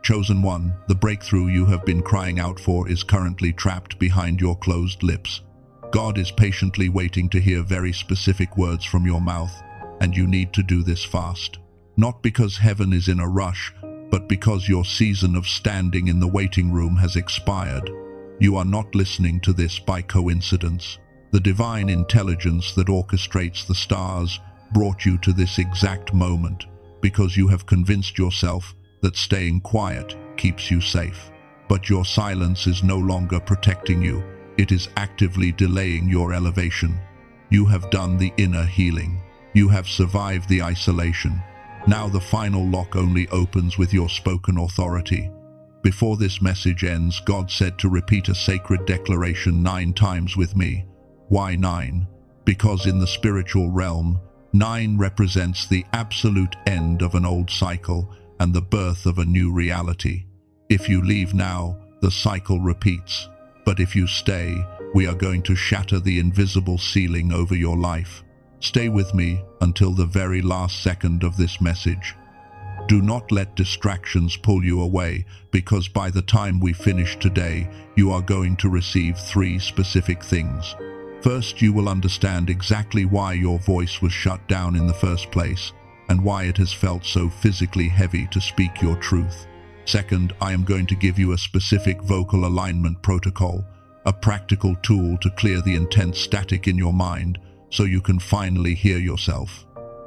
Chosen one, the breakthrough you have been crying out for is currently trapped behind your closed lips. God is patiently waiting to hear very specific words from your mouth, and you need to do this fast. Not because heaven is in a rush, but because your season of standing in the waiting room has expired. You are not listening to this by coincidence. The divine intelligence that orchestrates the stars brought you to this exact moment because you have convinced yourself that staying quiet keeps you safe. But your silence is no longer protecting you. It is actively delaying your elevation. You have done the inner healing. You have survived the isolation. Now the final lock only opens with your spoken authority. Before this message ends, God said to repeat a sacred declaration 9 times with me. Why 9? Because in the spiritual realm, 9 represents the absolute end of an old cycle and the birth of a new reality. If you leave now, the cycle repeats. But if you stay, we are going to shatter the invisible ceiling over your life. Stay with me until the very last second of this message. Do not let distractions pull you away, because by the time we finish today, you are going to receive 3 specific things. First, you will understand exactly why your voice was shut down in the first place, and why it has felt so physically heavy to speak your truth. Second, I am going to give you a specific vocal alignment protocol, a practical tool to clear the intense static in your mind so you can finally hear yourself.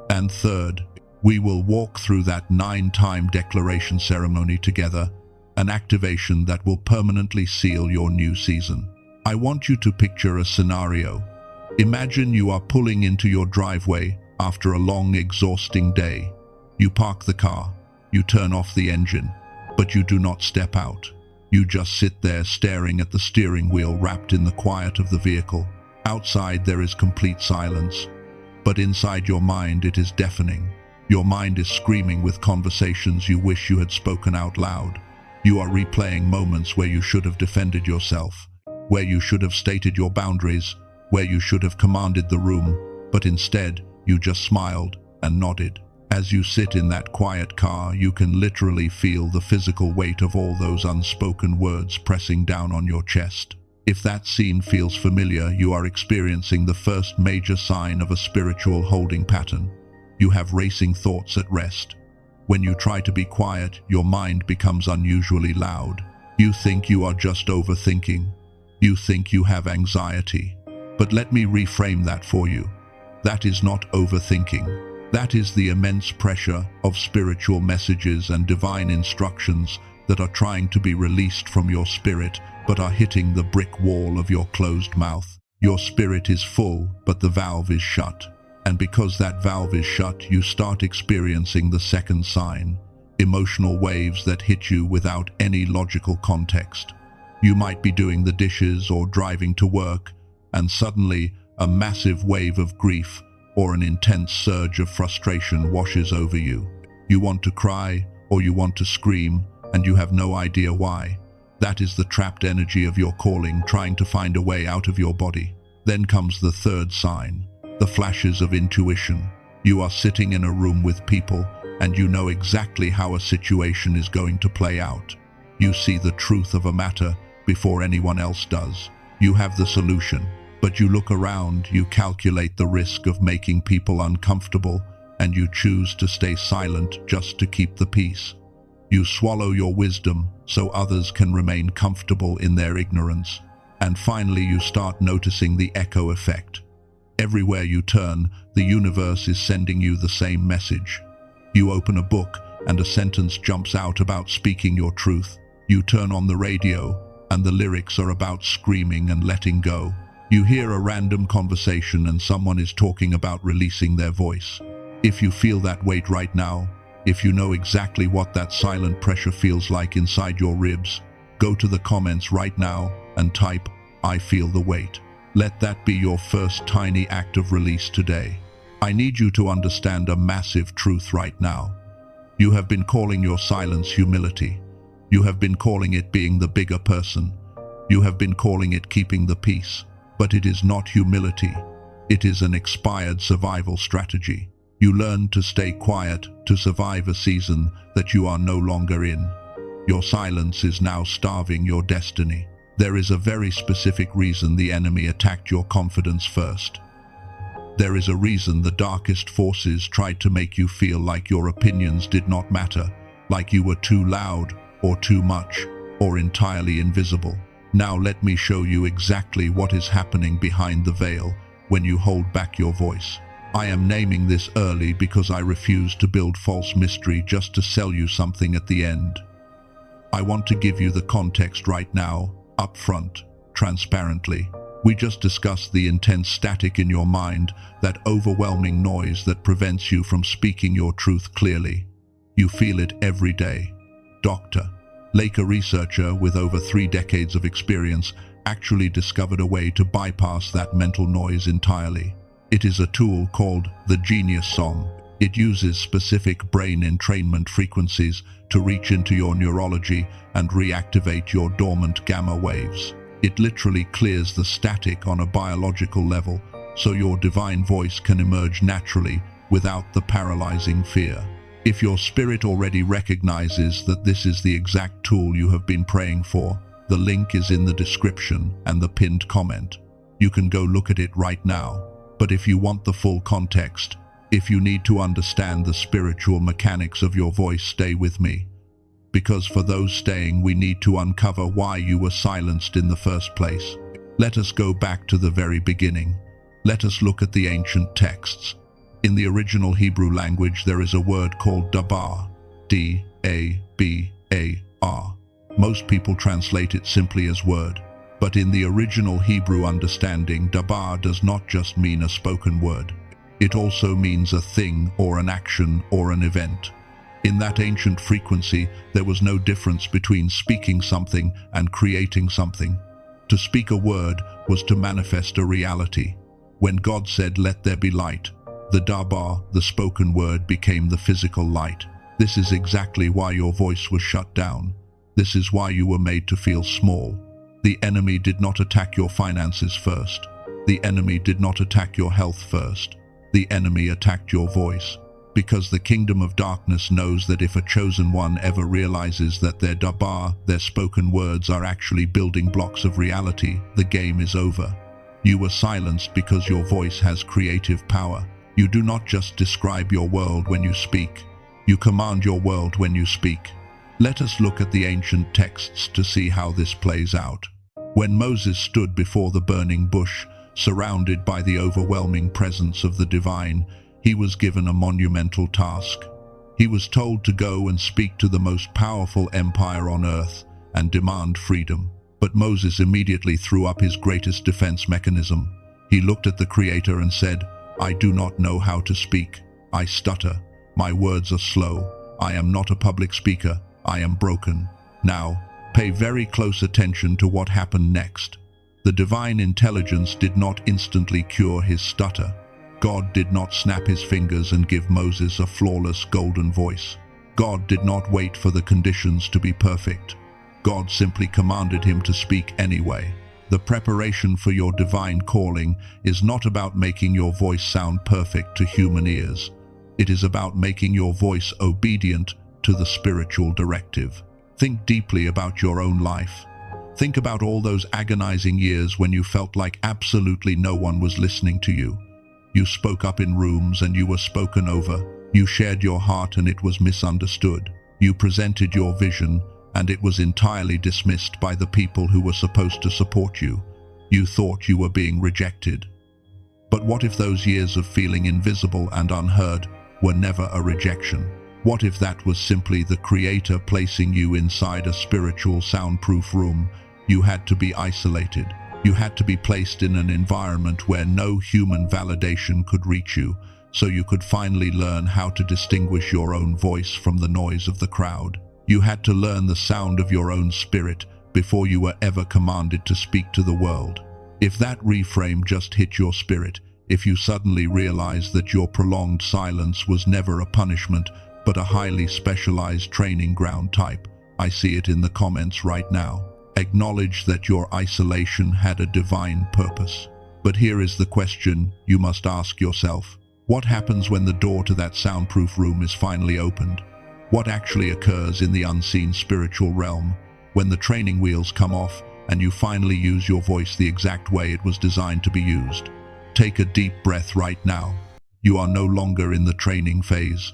And third, we will walk through that 9-time declaration ceremony together, an activation that will permanently seal your new season. I want you to picture a scenario. Imagine you are pulling into your driveway after a long, exhausting day. You park the car, you turn off the engine, but you do not step out. You just sit there staring at the steering wheel wrapped in the quiet of the vehicle. Outside there is complete silence, but inside your mind it is deafening. Your mind is screaming with conversations you wish you had spoken out loud. You are replaying moments where you should have defended yourself, where you should have stated your boundaries, where you should have commanded the room, but instead you just smiled and nodded. As you sit in that quiet car, you can literally feel the physical weight of all those unspoken words pressing down on your chest. If that scene feels familiar, you are experiencing the first major sign of a spiritual holding pattern. You have racing thoughts at rest. When you try to be quiet, your mind becomes unusually loud. You think you are just overthinking. You think you have anxiety. But let me reframe that for you. That is not overthinking. That is the immense pressure of spiritual messages and divine instructions that are trying to be released from your spirit, but are hitting the brick wall of your closed mouth. Your spirit is full, but the valve is shut. And because that valve is shut, you start experiencing the second sign, emotional waves that hit you without any logical context. You might be doing the dishes or driving to work, and suddenly a massive wave of grief or an intense surge of frustration washes over you. You want to cry or you want to scream, and you have no idea why. That is the trapped energy of your calling trying to find a way out of your body. Then comes the third sign, the flashes of intuition. You are sitting in a room with people, and you know exactly how a situation is going to play out. You see the truth of a matter before anyone else does. You have the solution. But you look around, you calculate the risk of making people uncomfortable, and you choose to stay silent just to keep the peace. You swallow your wisdom so others can remain comfortable in their ignorance. And finally, you start noticing the echo effect. Everywhere you turn, the universe is sending you the same message. You open a book, and a sentence jumps out about speaking your truth. You turn on the radio, and the lyrics are about screaming and letting go. You hear a random conversation and someone is talking about releasing their voice. If you feel that weight right now, if you know exactly what that silent pressure feels like inside your ribs, go to the comments right now and type, "I feel the weight." Let that be your first tiny act of release today. I need you to understand a massive truth right now. You have been calling your silence humility. You have been calling it being the bigger person. You have been calling it keeping the peace. But it is not humility. It is an expired survival strategy. You learn to stay quiet to survive a season that you are no longer in. Your silence is now starving your destiny. There is a very specific reason the enemy attacked your confidence first. There is a reason the darkest forces tried to make you feel like your opinions did not matter, like you were too loud, or too much, or entirely invisible. Now let me show you exactly what is happening behind the veil when you hold back your voice. I am naming this early because I refuse to build false mystery just to sell you something at the end. I want to give you the context right now, up front, transparently. We just discussed the intense static in your mind, that overwhelming noise that prevents you from speaking your truth clearly. You feel it every day. Dr. Lake, a researcher with over 3 decades of experience, actually discovered a way to bypass that mental noise entirely. It is a tool called the Genius Song. It uses specific brain entrainment frequencies to reach into your neurology and reactivate your dormant gamma waves. It literally clears the static on a biological level, so your divine voice can emerge naturally without the paralyzing fear. If your spirit already recognizes that this is the exact tool you have been praying for, the link is in the description and the pinned comment. You can go look at it right now. But if you want the full context, if you need to understand the spiritual mechanics of your voice, stay with me. Because for those staying, we need to uncover why you were silenced in the first place. Let us go back to the very beginning. Let us look at the ancient texts. In the original Hebrew language, there is a word called dabar, D-A-B-A-R. Most people translate it simply as word. But in the original Hebrew understanding, dabar does not just mean a spoken word. It also means a thing or an action or an event. In that ancient frequency, there was no difference between speaking something and creating something. To speak a word was to manifest a reality. When God said, "Let there be light," the dabar, the spoken word, became the physical light. This is exactly why your voice was shut down. This is why you were made to feel small. The enemy did not attack your finances first. The enemy did not attack your health first. The enemy attacked your voice. Because the kingdom of darkness knows that if a chosen one ever realizes that their dabar, their spoken words, are actually building blocks of reality, the game is over. You were silenced because your voice has creative power. You do not just describe your world when you speak. You command your world when you speak. Let us look at the ancient texts to see how this plays out. When Moses stood before the burning bush, surrounded by the overwhelming presence of the divine, he was given a monumental task. He was told to go and speak to the most powerful empire on earth and demand freedom. But Moses immediately threw up his greatest defense mechanism. He looked at the Creator and said, "I do not know how to speak. I stutter. My words are slow. I am not a public speaker. I am broken." Now, pay very close attention to what happened next. The divine intelligence did not instantly cure his stutter. God did not snap his fingers and give Moses a flawless golden voice. God did not wait for the conditions to be perfect. God simply commanded him to speak anyway. The preparation for your divine calling is not about making your voice sound perfect to human ears. It is about making your voice obedient to the spiritual directive. Think deeply about your own life. Think about all those agonizing years when you felt like absolutely no one was listening to you. You spoke up in rooms and you were spoken over. You shared your heart and it was misunderstood. You presented your vision and it was entirely dismissed by the people who were supposed to support you. You thought you were being rejected. But what if those years of feeling invisible and unheard were never a rejection? What if that was simply the Creator placing you inside a spiritual soundproof room? You had to be isolated. You had to be placed in an environment where no human validation could reach you, so you could finally learn how to distinguish your own voice from the noise of the crowd. You had to learn the sound of your own spirit before you were ever commanded to speak to the world. If that reframe just hit your spirit, if you suddenly realized that your prolonged silence was never a punishment, but a highly specialized training ground type, I see it in the comments right now. Acknowledge that your isolation had a divine purpose. But here is the question you must ask yourself. What happens when the door to that soundproof room is finally opened? What actually occurs in the unseen spiritual realm when the training wheels come off and you finally use your voice the exact way it was designed to be used. Take a deep breath right now. You are no longer in the training phase.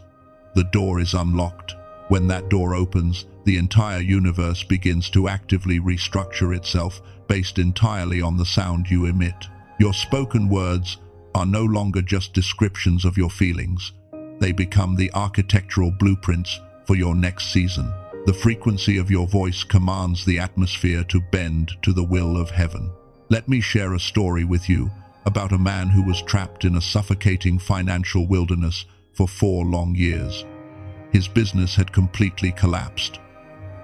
The door is unlocked. When that door opens, the entire universe begins to actively restructure itself based entirely on the sound you emit. Your spoken words are no longer just descriptions of your feelings. They become the architectural blueprints for your next season. The frequency of your voice commands the atmosphere to bend to the will of heaven. Let me share a story with you about a man who was trapped in a suffocating financial wilderness for 4 long years. His business had completely collapsed.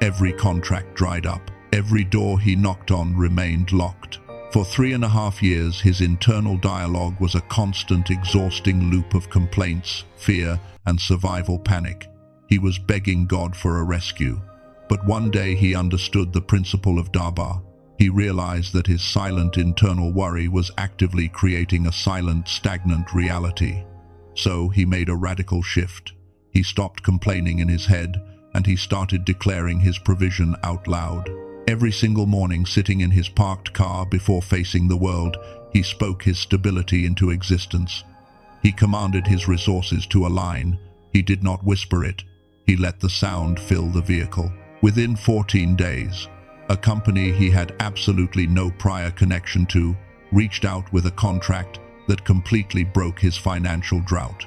Every contract dried up. Every door he knocked on remained locked. For 3.5 years, his internal dialogue was a constant, exhausting loop of complaints, fear, and survival panic. He was begging God for a rescue. But one day he understood the principle of Daba. He realized that his silent internal worry was actively creating a silent, stagnant reality. So he made a radical shift. He stopped complaining in his head, and he started declaring his provision out loud. Every single morning, sitting in his parked car before facing the world, he spoke his stability into existence. He commanded his resources to align. He did not whisper it. He let the sound fill the vehicle. Within 14 days, a company he had absolutely no prior connection to reached out with a contract that completely broke his financial drought.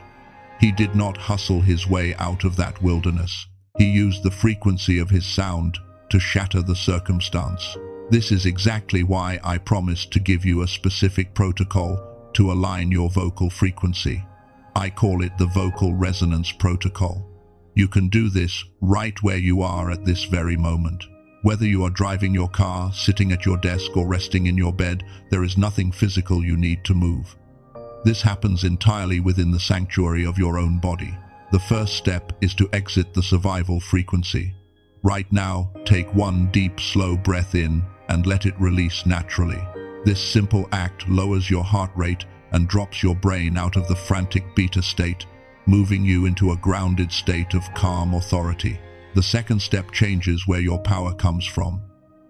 He did not hustle his way out of that wilderness. He used the frequency of his sound to shatter the circumstance. This is exactly why I promised to give you a specific protocol to align your vocal frequency. I call it the vocal resonance protocol. You can do this right where you are at this very moment. Whether you are driving your car, sitting at your desk, or resting in your bed, there is nothing physical you need to move. This happens entirely within the sanctuary of your own body. The first step is to exit the survival frequency. Right now, take one deep, slow breath in and let it release naturally. This simple act lowers your heart rate and drops your brain out of the frantic beta state, moving you into a grounded state of calm authority. The second step changes where your power comes from.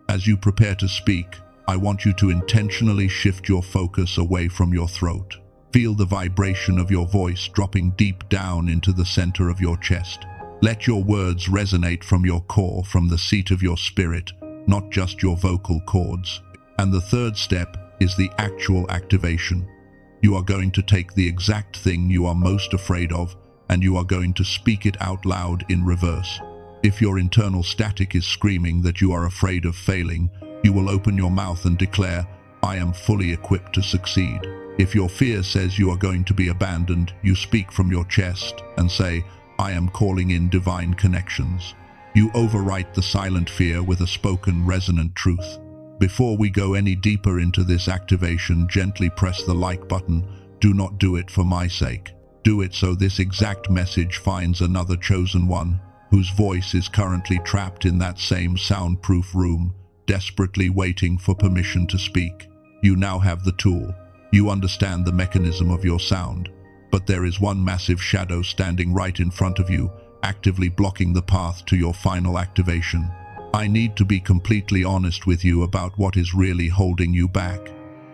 As you prepare to speak, I want you to intentionally shift your focus away from your throat. Feel the vibration of your voice dropping deep down into the center of your chest. Let your words resonate from your core, from the seat of your spirit, not just your vocal cords. And the third step is the actual activation. You are going to take the exact thing you are most afraid of, and you are going to speak it out loud in reverse. If your internal static is screaming that you are afraid of failing, you will open your mouth and declare, "I am fully equipped to succeed." If your fear says you are going to be abandoned, you speak from your chest and say, "I am calling in divine connections." You overwrite the silent fear with a spoken, resonant truth. Before we go any deeper into this activation, gently press the like button. Do not do it for my sake. Do it so this exact message finds another chosen one whose voice is currently trapped in that same soundproof room, desperately waiting for permission to speak. You now have the tool. You understand the mechanism of your sound, but there is one massive shadow standing right in front of you, actively blocking the path to your final activation. I need to be completely honest with you about what is really holding you back.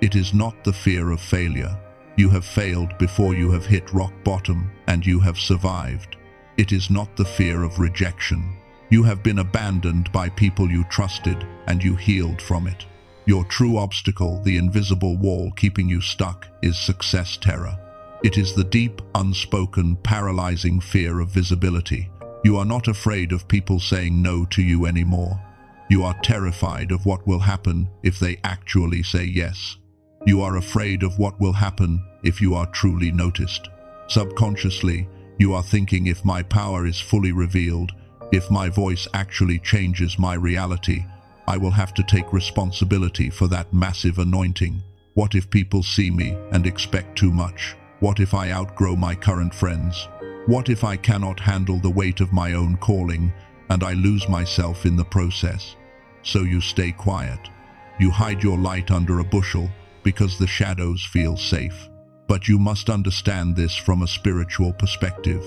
It is not the fear of failure. You have failed before you have hit rock bottom, and you have survived. It is not the fear of rejection. You have been abandoned by people you trusted, and you healed from it. Your true obstacle, the invisible wall keeping you stuck, is success terror. It is the deep, unspoken, paralyzing fear of visibility. You are not afraid of people saying no to you anymore. You are terrified of what will happen if they actually say yes. You are afraid of what will happen if you are truly noticed. Subconsciously, you are thinking, if my power is fully revealed, if my voice actually changes my reality, I will have to take responsibility for that massive anointing. What if people see me and expect too much? What if I outgrow my current friends? What if I cannot handle the weight of my own calling and I lose myself in the process? So you stay quiet. You hide your light under a bushel because the shadows feel safe. But you must understand this from a spiritual perspective.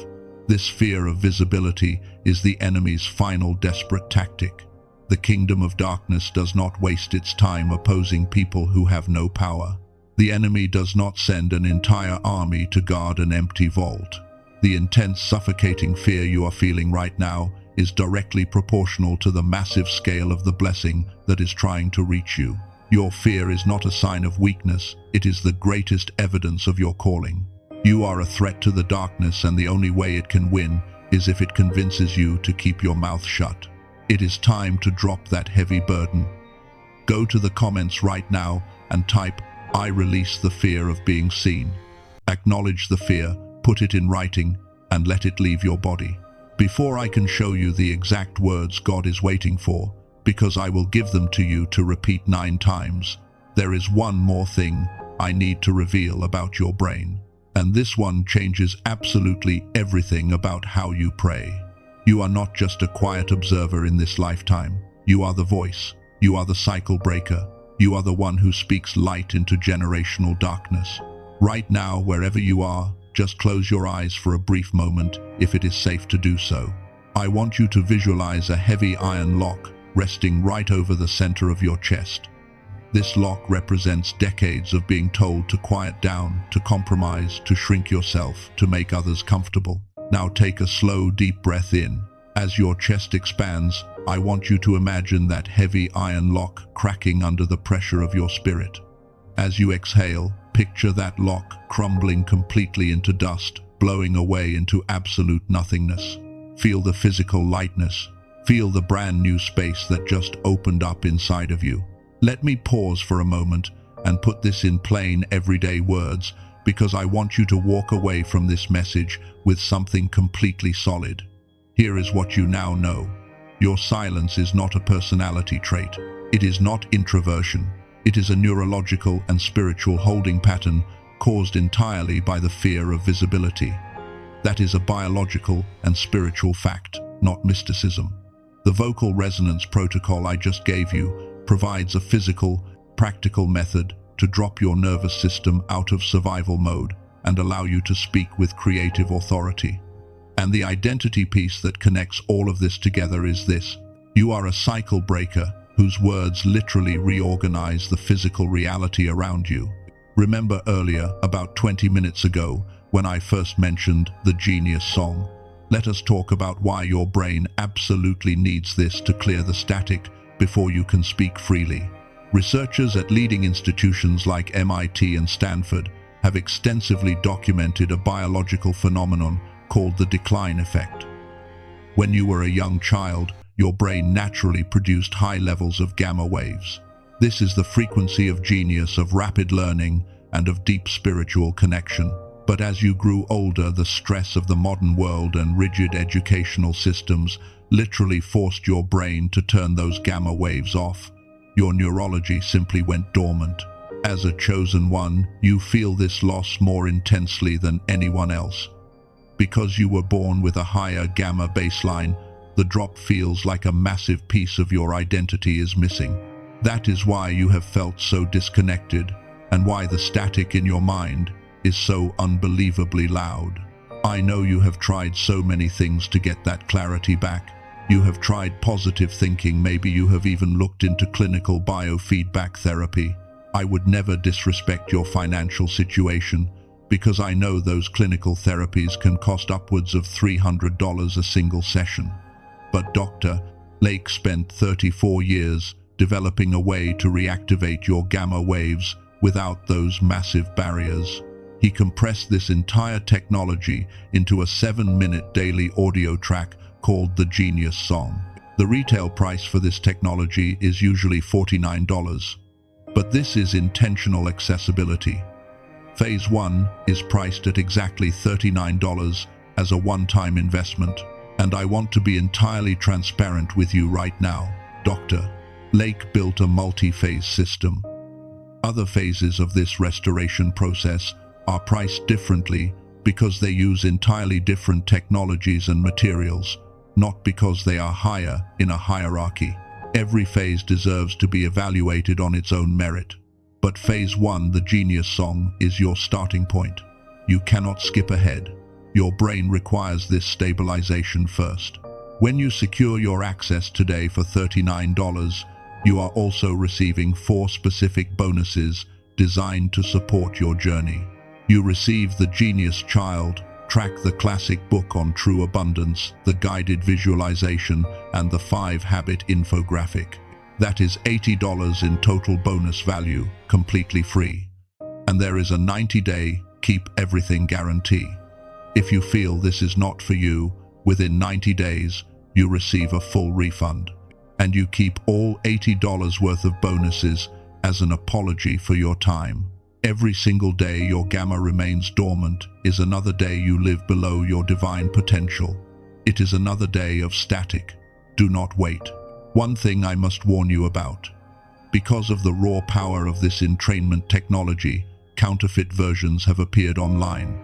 This fear of visibility is the enemy's final desperate tactic. The kingdom of darkness does not waste its time opposing people who have no power. The enemy does not send an entire army to guard an empty vault. The intense, suffocating fear you are feeling right now is directly proportional to the massive scale of the blessing that is trying to reach you. Your fear is not a sign of weakness, it is the greatest evidence of your calling. You are a threat to the darkness, and the only way it can win is if it convinces you to keep your mouth shut. It is time to drop that heavy burden. Go to the comments right now and type, "I release the fear of being seen." Acknowledge the fear, put it in writing, and let it leave your body. Before I can show you the exact words God is waiting for, because I will give them to you to repeat 9 times, there is one more thing I need to reveal about your brain. And this one changes absolutely everything about how you pray. You are not just a quiet observer in this lifetime. You are the voice. You are the cycle breaker. You are the one who speaks light into generational darkness. Right now, wherever you are, just close your eyes for a brief moment, if it is safe to do so. I want you to visualize a heavy iron lock resting right over the center of your chest. This lock represents decades of being told to quiet down, to compromise, to shrink yourself, to make others comfortable. Now take a slow, deep breath in. As your chest expands, I want you to imagine that heavy iron lock cracking under the pressure of your spirit. As you exhale, picture that lock crumbling completely into dust, blowing away into absolute nothingness. Feel the physical lightness. Feel the brand new space that just opened up inside of you. Let me pause for a moment and put this in plain, everyday words, because I want you to walk away from this message with something completely solid. Here is what you now know. Your silence is not a personality trait. It is not introversion. It is a neurological and spiritual holding pattern caused entirely by the fear of visibility. That is a biological and spiritual fact, not mysticism. The vocal resonance protocol I just gave you provides a physical, practical method to drop your nervous system out of survival mode and allow you to speak with creative authority. And the identity piece that connects all of this together is this: you are a cycle breaker whose words literally reorganize the physical reality around you. Remember earlier, about 20 minutes ago, when I first mentioned the Genius song? Let us talk about why your brain absolutely needs this to clear the static before you can speak freely. Researchers at leading institutions like MIT and Stanford have extensively documented a biological phenomenon called the decline effect. When you were a young child, your brain naturally produced high levels of gamma waves. This is the frequency of genius, of rapid learning, and of deep spiritual connection. But as you grew older, the stress of the modern world and rigid educational systems literally forced your brain to turn those gamma waves off. Your neurology simply went dormant. As a chosen one, you feel this loss more intensely than anyone else. Because you were born with a higher gamma baseline, the drop feels like a massive piece of your identity is missing. That is why you have felt so disconnected, and why the static in your mind is so unbelievably loud. I know you have tried so many things to get that clarity back. You have tried positive thinking, maybe you have even looked into clinical biofeedback therapy. I would never disrespect your financial situation, because I know those clinical therapies can cost upwards of $300 a single session. But Dr. Lake spent 34 years developing a way to reactivate your gamma waves without those massive barriers. He compressed this entire technology into a 7-minute daily audio track called the Genius Song. The retail price for this technology is usually $49, but this is intentional accessibility. Phase 1 is priced at exactly $39 as a one-time investment, and I want to be entirely transparent with you right now. Dr. Lake built a multi-phase system. Other phases of this restoration process are priced differently because they use entirely different technologies and materials, not because they are higher in a hierarchy. Every phase deserves to be evaluated on its own merit. But phase 1, the Genius Song, is your starting point. You cannot skip ahead. Your brain requires this stabilization first. When you secure your access today for $39, you are also receiving 4 specific bonuses designed to support your journey. You receive the Genius Child, track the classic book on true abundance, the guided visualization, and the 5-habit infographic. That is $80 in total bonus value, completely free. And there is a 90-day keep everything guarantee. If you feel this is not for you, within 90 days, you receive a full refund. And you keep all $80 worth of bonuses as an apology for your time. Every single day your gamma remains dormant is another day you live below your divine potential. It is another day of static. Do not wait. One thing I must warn you about. Because of the raw power of this entrainment technology, counterfeit versions have appeared online.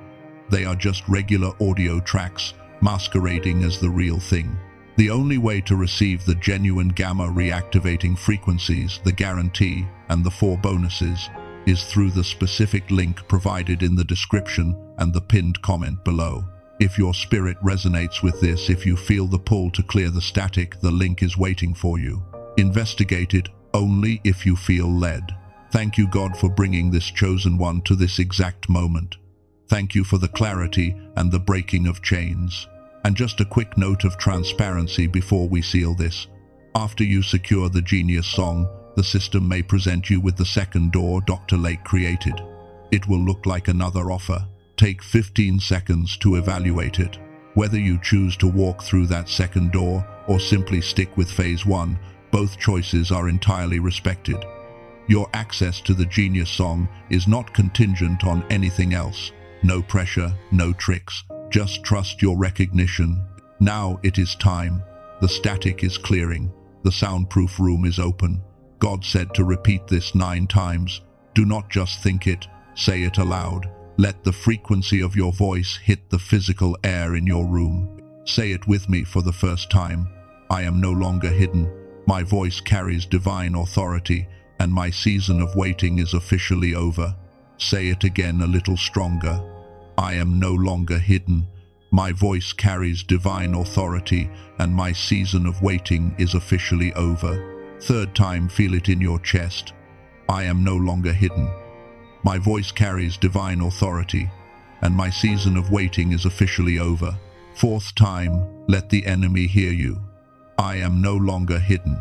They are just regular audio tracks masquerading as the real thing. The only way to receive the genuine gamma reactivating frequencies, the guarantee, and the 4 bonuses is through the specific link provided in the description and the pinned comment below. If your spirit resonates with this, if you feel the pull to clear the static, the link is waiting for you. Investigate it only if you feel led. Thank you, God, for bringing this chosen one to this exact moment. Thank you for the clarity and the breaking of chains. And just a quick note of transparency before we seal this. After you secure the Genius Song, the system may present you with the second door Dr. Lake created. It will look like another offer. Take 15 seconds to evaluate it. Whether you choose to walk through that second door or simply stick with phase 1, both choices are entirely respected. Your access to the Genius Song is not contingent on anything else. No pressure, no tricks. Just trust your recognition. Now it is time. The static is clearing. The soundproof room is open. God said to repeat this 9 times. Do not just think it, say it aloud. Let the frequency of your voice hit the physical air in your room. Say it with me for the first time. I am no longer hidden. My voice carries divine authority, and my season of waiting is officially over. Say it again a little stronger. I am no longer hidden. My voice carries divine authority, and my season of waiting is officially over. 3rd time, feel it in your chest. I am no longer hidden. My voice carries divine authority, and my season of waiting is officially over. 4th time, let the enemy hear you. I am no longer hidden.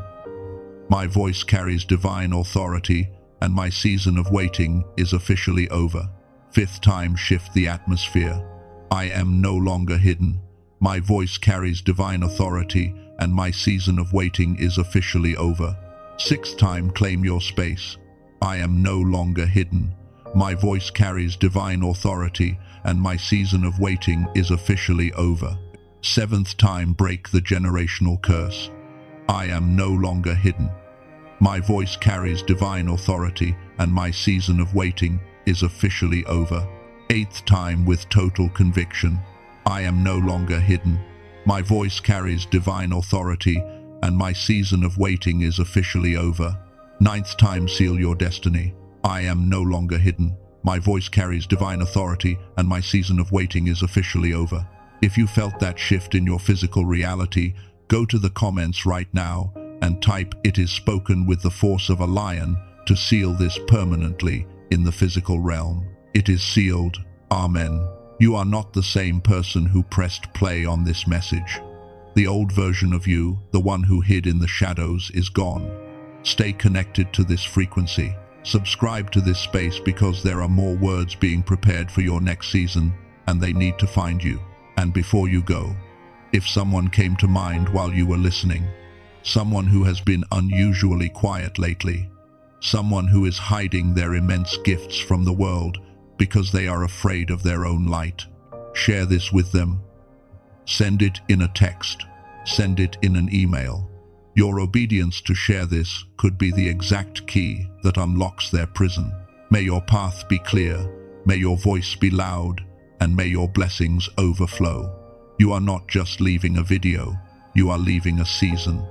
My voice carries divine authority, and my season of waiting is officially over. 5th time, shift the atmosphere. I am no longer hidden. My voice carries divine authority, and my season of waiting is officially over. 6th time, claim your space. I am no longer hidden. My voice carries divine authority, and my season of waiting is officially over. 7th time, break the generational curse. I am no longer hidden. My voice carries divine authority, and my season of waiting is officially over. 8th time, with total conviction. I am no longer hidden. My voice carries divine authority, and my season of waiting is officially over. 9th time, seal your destiny. I am no longer hidden. My voice carries divine authority, and my season of waiting is officially over. If you felt that shift in your physical reality, go to the comments right now and type "It is spoken with the force of a lion" to seal this permanently in the physical realm. It is sealed. Amen. You are not the same person who pressed play on this message. The old version of you, the one who hid in the shadows, is gone. Stay connected to this frequency. Subscribe to this space because there are more words being prepared for your next season, and they need to find you. And before you go, if someone came to mind while you were listening, someone who has been unusually quiet lately, someone who is hiding their immense gifts from the world because they are afraid of their own light, share this with them. Send it in a text. Send it in an email. Your obedience to share this could be the exact key that unlocks their prison. May your path be clear, may your voice be loud, and may your blessings overflow. You are not just leaving a video, you are leaving a season.